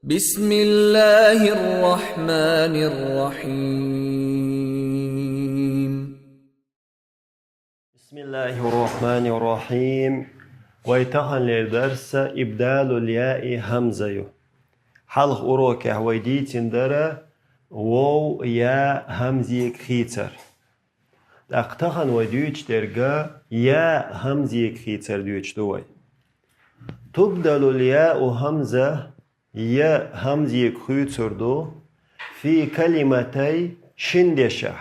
بسم الله الرحمن الرحيم. بسم الله الرحمن الرحيم. ويتهن للدرس إبدال الياء همزة. حلق أروكه ويديتين درة وو يا همزة كخيتر. أقتهن ويديوش درجة يا همزة كخيتر ديوش دوي. تبدل الياء همزة يا همزة كخيتر دو في كلمتي شندشة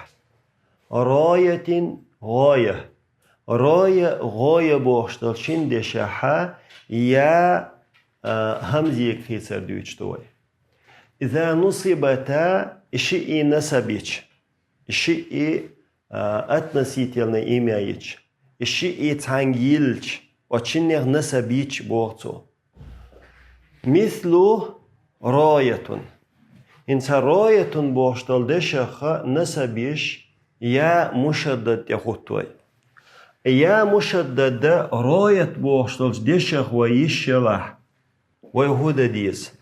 راية غاية. غاية بوشتل شندشة يا همزة كخيتر ديوش دوي. إذا نصبتا شيء نسبيش شيء أتنسيت يلنا إيمايش شيء تانجيلش وشنيغ نسبيش بوغتو مثل راية. إنت راية بوغتل دشخ نسبيش يا مشدد يخطوي يا مشدد راية بوغتل دشخ ويشلح ويهود ديز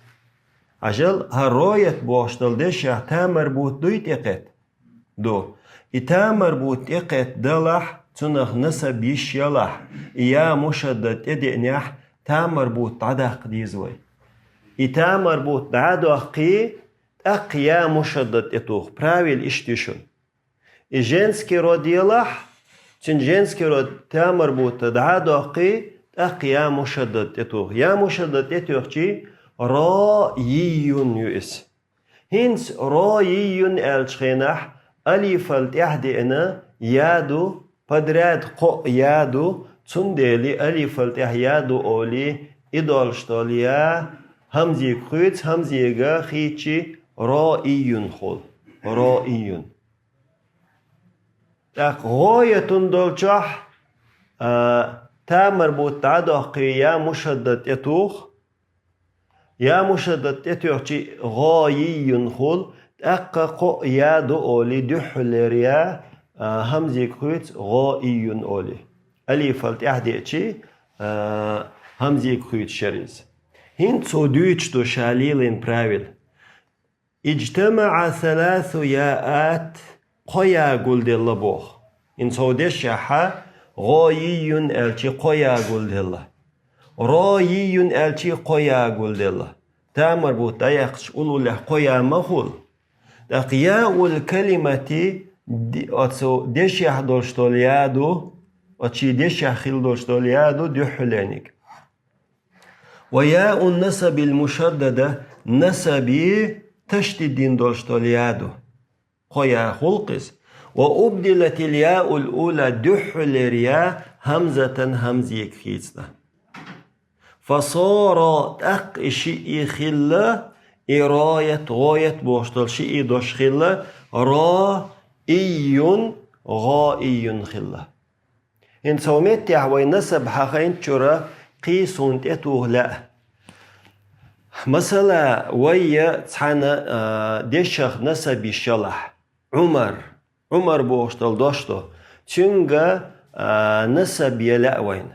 عجل هالراية بوغتل دشخ تا مربوط دويت إقت دو إتا مربوط إقت دلح تنخ نسب يشيلح يا مشدد إدئنيح تا مربوط عدق ديزوي إتا مربوط عدقي أق يا مشدد إتوخ براويل إشتشون إجنسكي رود يلح تنجنسكي رود تا مربوط عدقي أق يا مشدد إتوخ يا مشدد إتوخ جي رايون يؤس هنس رايون ألشخينح أليف التحدئنا يادو подряд قو يادو تندلي أليف التحيادو أولي إدالشتاليا همزي كويت همزي غا خيتشي رايون خول رايون تاق غاية دولشح تا مربوط عدقي يا مشدد يتوخ يا مشدد يتوخ غايون خول تأقق يادو أولي دحلريا همزي كويت غايون أولي أليف التحديتشي همزي كويت شريز هين صدوش دو شاليلين براويل اجتمع ثلاث ياءات قيا قول دل بوخ إن صدوش حا غايون ألشي قيا قول دل رايون ألشي قيا قول دل تامر بو تايقش أولو له قيا مخول دقياء الكلمة ديش يحضر شتوليادو وشي ديش يحخيل دولشتوليادو دي حلانيك وياء النسب المشددة نسبي تشتدين دولشتوليادو قيا خلقس وأبدلت الياء الأولى دحلريا همزة همزي كخيزنا فصار أق شيء خلة إراية غاية بوشتل شيء دوش خلة رايون غائيون خلة إن سومت يحوي نسب حقين تشرا قيسون تأتوه لا مثلا ويا تحنا ديشخ نسب الشلح عمر بوشتل دوشتو تشنغا نسب يلا وين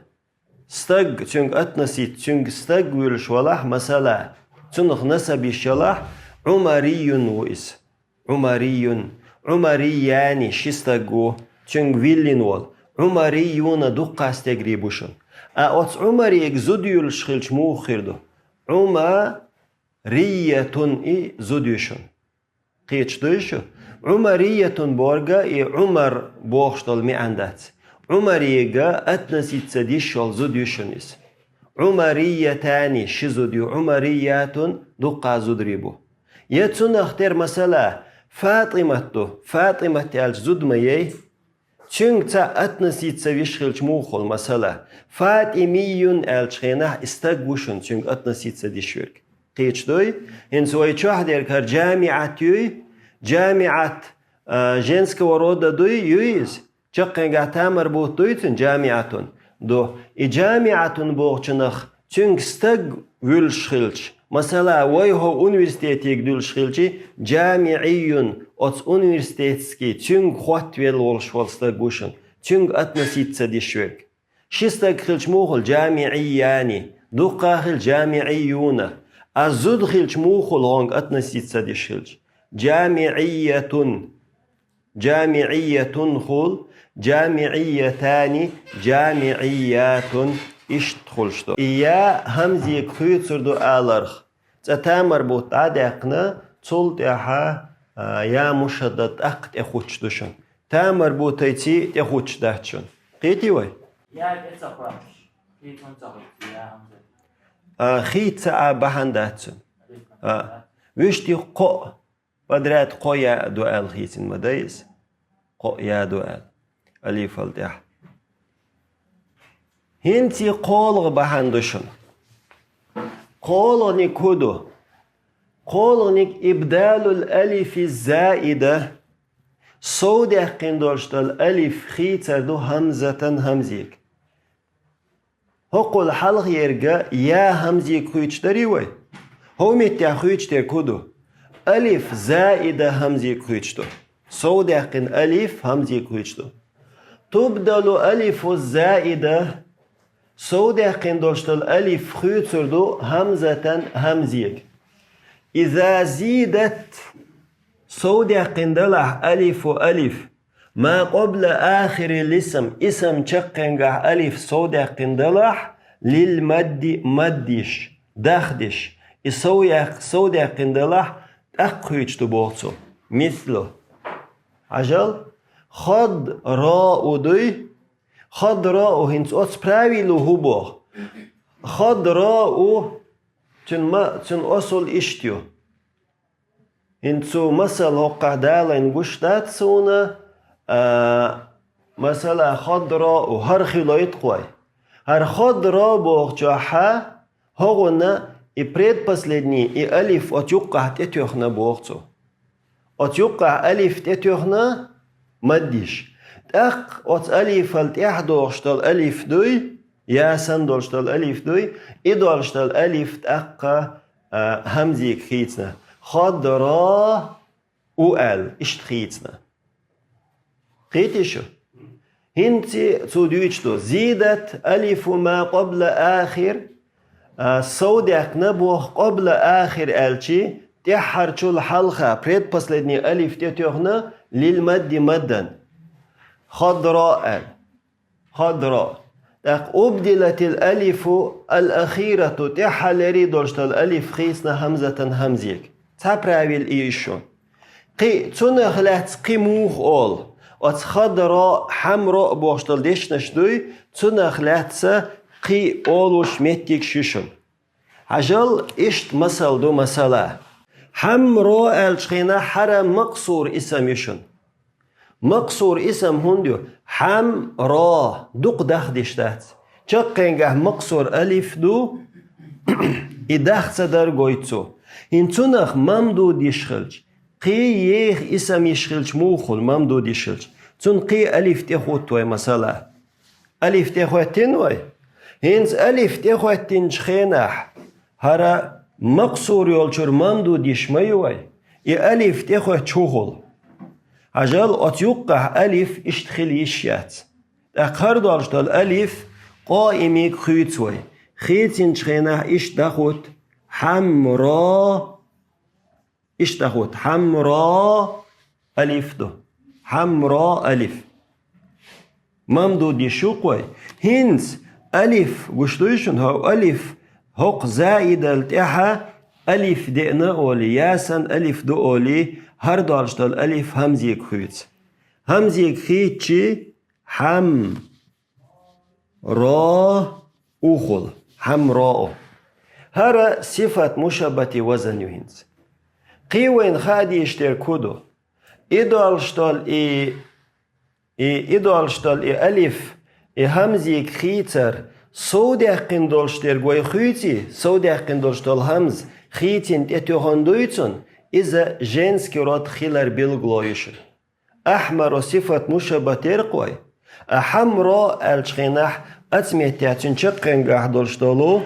استق تشنغ أتنسيت تشنغ استق ويرشولح مثلا تنخ نسب الشلح عمريون وإس عمرياني شستقو تشنغ ويلين وال عمريون دقا استقريبوشن أوت عمري اكزوديو الشخلش موخيردو عمرية إي زوديوشن قيتش دوشو عمرية بورغا إي عمر بوخشتل مي عندات عمرية أتنسيت سديشل زوديوشن إس عمريتاني شزوديو عمريات دقا زودريبو يتسون اختار مسألة فاطمة الزود ميي چونك تا أتنسيت سويشخلش موخل مسألة فاطميون الشخينة استقوشن چونك أتنسيت سديشورك قيتش دوي إن سوي چوح ديركار جامعة جنسك ورودا دوي يويز چقنگا تامر بوت دويتن جامعة دو جامعة بوغچنخ چونك استق ويلشخلش مثلا ويهو университетик дулшхилчи جامعيون от университетский чунг хватвел волшвалста гушен чунг относиться дишвек шистак хилч мохол جامعياني دقاخل جامعيون الزدخلش موخل هونج относиться دشخلش جامعية جامعية خل جامعيتان جامعيات اشتخلشتو إيا همزي كويتسردو آلرخ تتامر بوت عدقنا تلتحا يا مشدد أقت أخوتشدوشن تامر بوتيتي تخوتشدهتشن قيتي وي يا إتصفرش كيف نتصفر يا همزة خيتسا بهنداتسن وشتي قو بدرات قو يا دوال خيتين مدايس قو يا دوال أليف التح هنتي قولغ بهندوشن قولغني كودو قولغنك إبدال الألف الزائدة صودة قندوشت الألف خيتر دو همزة همزيك هقول حلق يرجع يا همزيك خويتش داريوي هو متى خويتش در كودو ألف زائدة همزيك خويتش دو صودة قن ألف همزيك خويتش دو تبدل ألف الزائدة صودة قندوشت الألف خويتر دو همزة همزيك إذا زيدت صودة قندلح ألف ألف ما قبل آخر الاسم اسم تشقنجح ألف صودة قندلح للمد مدش دخدش صودة قندلح أقويتش تبوغتو مثله عجل خد راء دوي خد راء هنس أتسبراويلو هبوغ خد راء تن أصل إشتيو انتو مثل هقع دالين قشتات سونا مثلا خضراء وهر خلايط قوي هر خضراء بوغ جاحا هغونا إبريد последний и ألف أتيوقع تتيوخنا بوغتو أتيوقع ألف تتيوخنا مديش تأق أت ألف التحدوشتال ألف دوي ياسن دولشتال ألف دوي إدولشتال ألف تأق همزيك خيتنا خضراء وال اشتخيتنا قيتشو هنتي توديوشتو زيدت ألف ما قبل آخر صودك نبوخ قبل آخر ألشي تحرشو الحلقة بريد последний ألف تتيوخنا للمد مدا خضراء خضراء أبدلت الألف الأخيرة تحلري دولشت الألف خيسنا همزة همزيك تبراويل إيشون قي تنخلت قيموخ أول خضراء حمراء بوشتل ديشنش دوي تنخلت قي أولوش متيك شيشون عجل إشت مثل دو مثلا حمراء الشخينة حرم مقصور اسم يشون مقصور اسم هندو حمراء دوق دخدشتات چقنگه مقصور ألف دو إدخ صدر قويتسو إنتونخ ممدود يشخلج قي يخ اسم يشخلج موخل ممدود يشخلج تون قي ألف تخوتوي مثلا ألف تخوتينوي هنز ألف تخوتين شخينح هرا مقصور يولشور ممدود يشميوي ألف تخوت شوخل عجل أتيوقع ألف اشتخل يشيات أقهر دالشتال ألف قائمي خيتوي خيتين شخينح اشتخوت حمراء اشتخوت حمراء ألف دو حمراء ألف ممدود يشوقوي هنس ألف قشتويشن هو ألف هق زائد التحا ألف دئنا أولي ياسن ألف دو أولي هر دالشتال ألف همزيك خيت همزيك خيت چي حم را أخل حمراء هر صفة مشابهة وزن يهنس قيوين خادي يشتر كودو إدالشتال ألف همزيك خيتر صودقين دولشتر قوي خيتي صودقين دولشتال همز خيتين تتوهن دويتون إذا جنسكي راد خيلر بالغلويش أحمر صفة مشابهة قوي حمراء الشخينح أتميتياتين شقنقح دولشتالو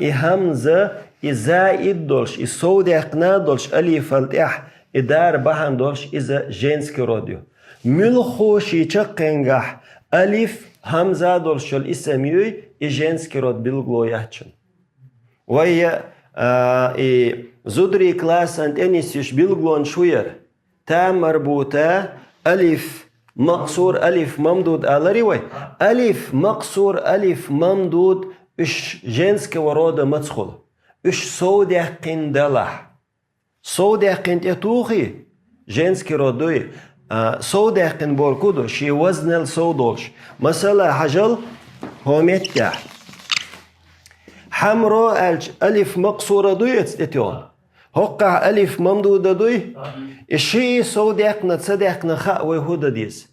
همزة زائد دولش صودقنا دولش ألف التح إدار بحن دولش إذا جنسكي راديو ملخوشي شقنقح ألف همزة دولش الاسميوي جنسكي راد بالغلوياتشن وهي زودري كلاس أنت أنيسيش بيلغلون شوير تا مربوطة ألف مقصور ألف ممدود ألريوي ألف مقصور ألف ممدود إش جنسك ورودة مدخل إش صودقين دلح صودقين تتوخي جنسك رودوي صودقين بوركودو شي وزن الصودولش مثلا حجل هوميتيا حمرو ألف مقصورة دوي اتيون هقع ألف ممدودة دوي الشيء صودقنا تصدقنا خاء ويهودا ديز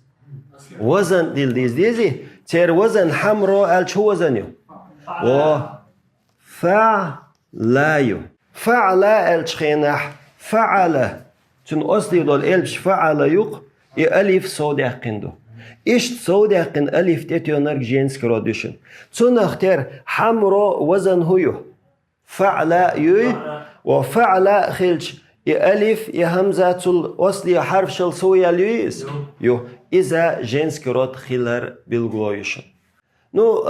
وزن ديزي تير وزن حمرو شو وزنيو و فعلايو فعلا خينح فعلا تن أصلي دول إلبش فعلا يق ألف صودقين دو إيش صودقين ألف تتيونر جينس كروديشن تن اختار حمرو وزن هيو فعلا يوي وفعلا خلش ألف همزة الأصلي حرف شل سويا ليس يو إذا جنس كرود خلر بالغويشن نو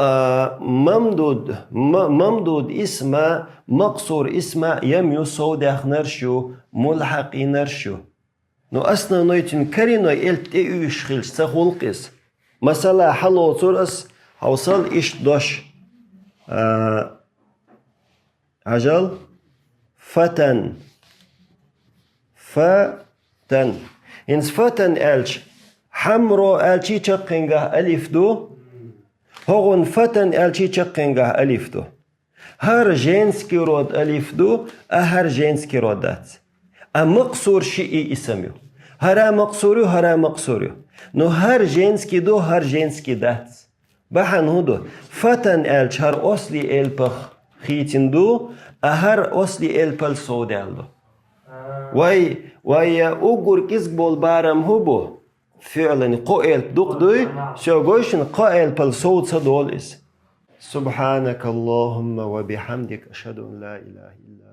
ممدود اسمه مقصور اسمه يميو صودق نرشو ملحق نرشو نو أصلا نويتن كرينو إلت إيش خلش تخلقس مثلا حلو ترس حوصل إيش دوش عجل فتن إنس فتن ألش حمرو ألشي تشقنجه ألف دو هون فتن ألشي تشقنجه ألف دو هر جنس كيرود ألف دو هر جنس كيرودات مقصور شيء اسمه هر مقصوريو نو هر جنس كي دو هر جنس كي دات بحن هدو فتن ألش هر أصلي ألبخ خيتن دو هر أصلي ألبل سودال دو وي أوغور كيزك بول بارم هبو فعلا قائل دوي شوغوشن قائل بالصوت صدول سبحانك اللهم وبحمدك أشهد أن لا إله إلا